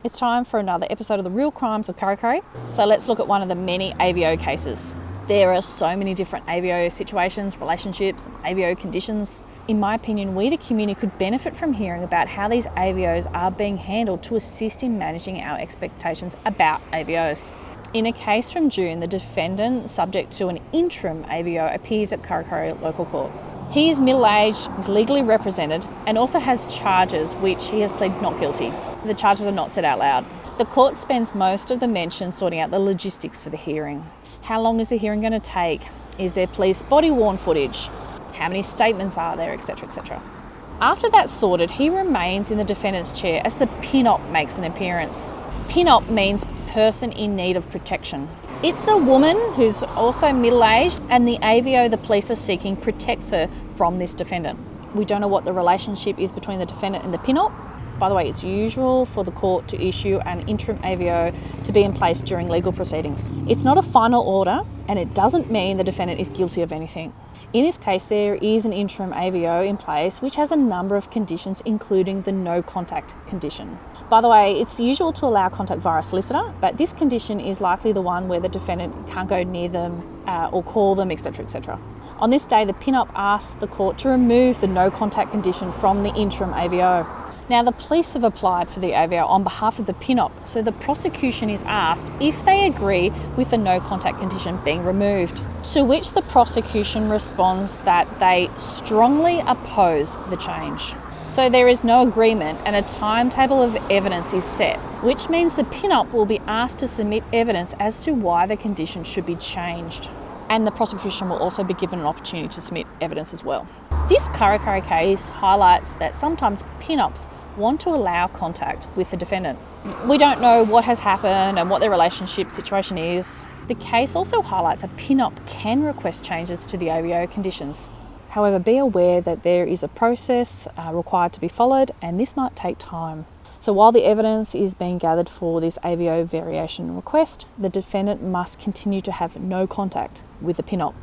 It's time for another episode of the Real Crimes of Kurri Kurri. So let's look at one of the many AVO cases. There are so many different AVO situations, relationships, AVO conditions. In my opinion, we the community could benefit from hearing about how these AVOs are being handled to assist in managing our expectations about AVOs. In a case from June, the defendant, subject to an interim AVO, appears at Kurri Kurri Local Court. He is middle-aged, is legally represented, and also has charges which he has pleaded not guilty. The charges are not said out loud. The court spends most of the mention sorting out the logistics for the hearing. How long is the hearing going to take? Is there police body-worn footage? How many statements are there, etc, etc. After that's sorted, he remains in the defendant's chair as the PINOP makes an appearance. PINOP means person in need of protection. It's a woman who's also middle-aged, and the AVO the police are seeking protects her from this defendant. We don't know what the relationship is between the defendant and the PINOP. By the way, it's usual for the court to issue an interim AVO to be in place during legal proceedings. It's not a final order, and it doesn't mean the defendant is guilty of anything. In this case, there is an interim AVO in place which has a number of conditions, including the no contact condition. By the way, it's usual to allow contact via a solicitor, but this condition is likely the one where the defendant can't go near them or call them, etc, etc. On this day, the PINOP asked the court to remove the no contact condition from the interim AVO. Now, the police have applied for the AVO on behalf of the PINOP, so the prosecution is asked if they agree with the no contact condition being removed, to which the prosecution responds that they strongly oppose the change. So there is no agreement, and a timetable of evidence is set, which means the PINOP will be asked to submit evidence as to why the condition should be changed. And the prosecution will also be given an opportunity to submit evidence as well. This Kurri Kurri case highlights that sometimes PINOPs want to allow contact with the defendant. We don't know what has happened and what their relationship situation is. The case also highlights a PINOP can request changes to the AVO conditions. However, be aware that there is a process required to be followed, and this might take time. So while the evidence is being gathered for this AVO variation request, the defendant must continue to have no contact with the PINOP.